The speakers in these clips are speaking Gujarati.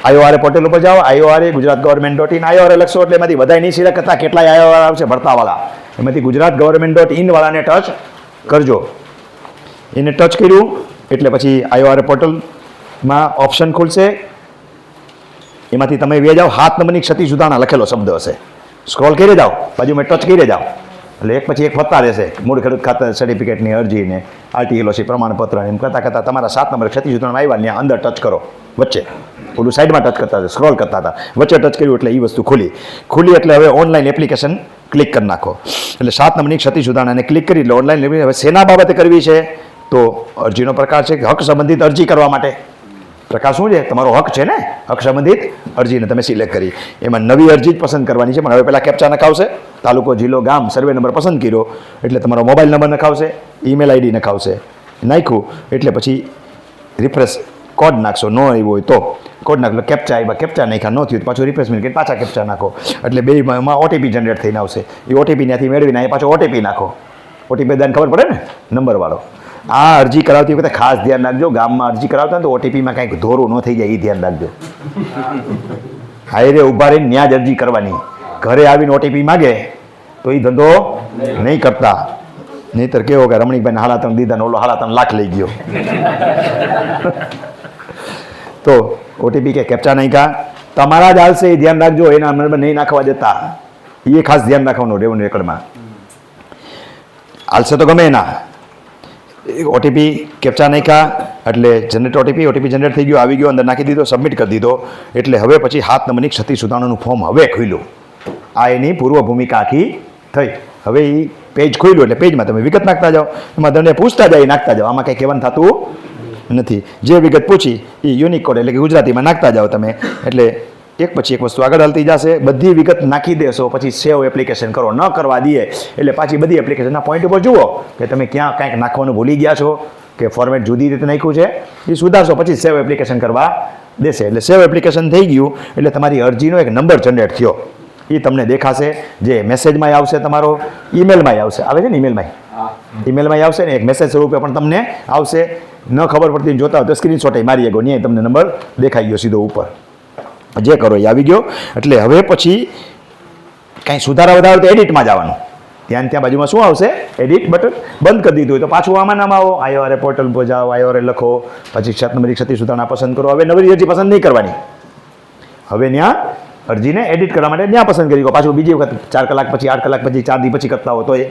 IORA પોર્ટલ ઉપર જાઓ, IORA ગુજરાત ગવર્મેન્ટ.in, IORA લખશો એટલે એમાંથી બધા નહીં સિલેક્ટ કરતા કેટલાય IORA આવશે ભરતાવાળા, એમાંથી ગુજરાત ગવર્મેન્ટ.in વાળાને ટચ કરજો. એને ટચ કર્યું એટલે પછી IORA પોર્ટલમાં ઓપ્શન ખુલશે, એમાંથી તમે વે જાઓ, 7 નંબરની ક્ષતિ સુધારણા લખેલો શબ્દ હશે, સ્ક્રોલ કરી જાઓ, બાજુમાં ટચ કરી જાઓ એટલે એક પછી એક વધતા રહેશે. મૂળ ખેડૂત ખાતર સર્ટિફિકેટની અરજી ને RTLOC પ્રમાણપત્ર એમ કરતાં કરતાં તમારા 7 નંબર ક્ષતિ સુધારણા આવ્યા ત્યાં અંદર ટચ કરો, વચ્ચે ઓલું સાઈડમાં ટચ કરતા હતા, સ્ક્રોલ કરતા હતા, વચ્ચે ટચ કર્યું એટલે એ વસ્તુ ખુલી એટલે હવે ઓનલાઈન એપ્લિકેશન ક્લિક કરી નાખો. એટલે 7 નંબરની ક્ષતિ સુધારણાને ક્લિક કરી એટલે ઓનલાઈન હવે શેના બાબતે કરવી છે તો અરજીનો પ્રકાર છે કે હક સંબંધિત અરજી કરવા માટે. પ્રકાર શું છે? તમારો હક છે ને, હક સંબંધિત અરજીને તમે સિલેક્ટ કરી, એમાં નવી અરજી જ પસંદ કરવાની છે. પણ હવે પહેલાં કેપ્ચા નખાવશે, તાલુકો, જિલ્લો, ગામ, સર્વે નંબર પસંદ કર્યો એટલે તમારો મોબાઈલ નંબર નખાવશે, ઈમેલ ID નખાવશે, નાખ્યું એટલે પછી રિફ્રેશ કોડ નાખશો, ન આવ્યું હોય તો કોડ નાખો, કેપ્ચા આવ્યા, કેપ્ચા નાખ્યા, ન થયું પાછું રિફ્રેશમેન્ટ કરી પાછા કેપ્ચા નાખો એટલે બેમાં OTP જનરેટ થઈને આવશે. એ OTP ત્યાંથી મેળવીને અહીં પાછો OTP નાખો. OTP બધાને ખબર પડે ને, નંબરવાળો. આ અરજી કરાવતી વખતે ખાસ ધ્યાન રાખજો, ગામમાં અરજી કરાવતા ને તો OTPમાં કાંઈક ધોરું ન થઈ જાય એ ધ્યાન રાખજો. હાઈરે ઊભા રહીને ત્યાં જ અરજી કરવાની, ઘરે આવીને OTP માગે તો એ ધંધો નહીં કરતા, નહીંતર કેવો કે રમણીકભાઈને 3.5 દીધા ને ઓલો 3.5 લાખ લઈ ગયો. તો OTP કે કેપ્ચા નહીં કા તમારા જ હાલશે એ ધ્યાન રાખજો, એના નંબર નહીં નાખવા દેતા, એ ખાસ ધ્યાન રાખવાનું રેવન્યુ રેકર્ડમાં. હાલશે તો ગમે એના OTP કેપ્ચા નાખ્યા એટલે જનરેટ OTP જનરેટ થઈ ગયો, આવી ગયો, અંદર નાખી દીધો, સબમિટ કરી દીધો એટલે હવે પછી 7 નંબરની ક્ષતિ સુધારણાનું ફોર્મ હવે ખુલ્યું. આ એની પૂર્વ ભૂમિકા આખી થઈ. હવે એ પેજ ખુલ્યું એટલે પેજમાં તમે વિગત નાખતા જાઓ, એમાં તમને પૂછતા જાય નાખતા જાઓ, આમાં કંઈ કહેવાનું થતું નથી. જે વિગત પૂછી એ યુનિક કોડ એટલે કે ગુજરાતીમાં નાખતા જાઓ તમે, એટલે એક પછી એક વસ્તુ આગળ હાલતી જશે. બધી વિગત નાખી દેશો પછી સેવ એપ્લિકેશન કરો, ન કરવા દઈએ એટલે પાછી બધી એપ્લિકેશનના પોઈન્ટ ઉપર જુઓ કે તમે ક્યાં કાંઈક નાખવાનું ભૂલી ગયા છો કે ફોર્મેટ જુદી રીતે નાખ્યું છે, એ સુધારશો પછી સેવ એપ્લિકેશન કરવા દેશે. એટલે સેવ એપ્લિકેશન થઈ ગયું એટલે તમારી અરજીનો એક નંબર જનરેટ થયો, એ તમને દેખાશે, જે મેસેજમાં આવશે, તમારો ઈમેલમાં આવશે, આવે છે ને ઈમેલમાં આવશે ને એક મેસેજ સ્વરૂપે પણ તમને આવશે. ન ખબર પડતી જોતા હોય તો સ્ક્રીનશોટ મારી ગયો, ત્યાં તમને નંબર દેખાઈ ગયો સીધો ઉપર, જે કરો એ આવી ગયો. એટલે હવે પછી કાંઈ સુધારા વધારો તો એડિટમાં જવાનું, ત્યાં બાજુમાં શું આવશે? Edit button. બંધ કરી દીધું હોય તો પાછું આમાં નામ આવો, IORA પોર્ટલ પર જાઓ, IORA લખો, પછી 7 નંબરની ક્ષતિ સુધારણા પસંદ કરો. હવે નવી અરજી પસંદ નહીં કરવાની, હવે ત્યાં અરજીને એડિટ કરવા માટે ત્યાં પસંદ કરી ગયો. પાછું બીજી વખત 4 કલાક પછી, 8 કલાક પછી, 4 દી પછી કરતા હો તો એ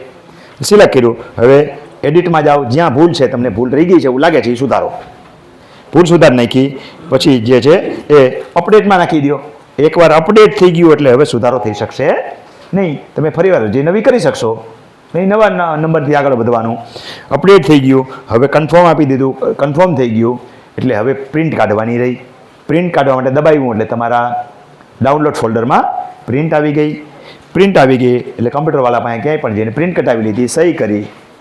સિલેક્ટ કર્યું. હવે એડિટમાં જાઓ, જ્યાં ભૂલ છે, તમને ભૂલ રહી ગઈ છે એવું લાગે છે એ સુધારો, ભૂલ સુધાર નાખી પછી જે છે એ અપડેટમાં નાખી દો. એકવાર અપડેટ થઈ ગયું એટલે હવે સુધારો થઈ શકશે નહીં, તમે ફરીવાર અરજી નવી કરી શકશો નહીં, નવા નંબરથી આગળ વધવાનું. અપડેટ થઈ ગયું, હવે કન્ફર્મ આપી દીધું, કન્ફર્મ થઈ ગયું એટલે હવે પ્રિન્ટ કાઢવાની રહી. પ્રિન્ટ કાઢવા માટે દબાવ્યું એટલે તમારા ડાઉનલોડ ફોલ્ડરમાં પ્રિન્ટ આવી ગઈ. પ્રિન્ટ આવી ગઈ એટલે કમ્પ્યુટરવાળા પાસે ક્યાંય પણ જઈને પ્રિન્ટ કઢાવી લીધી,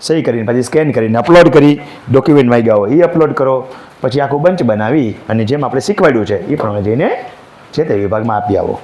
સહી કરીને પછી સ્કેન કરીને અપલોડ કરી, ડોક્યુમેન્ટ માંગ્યા હોય એ અપલોડ કરો, પછી આખું બંચ બનાવી અને જેમ આપણે શીખવાડ્યું છે એ પ્રમાણે જઈને છે તે વિભાગમાં આપી આવો.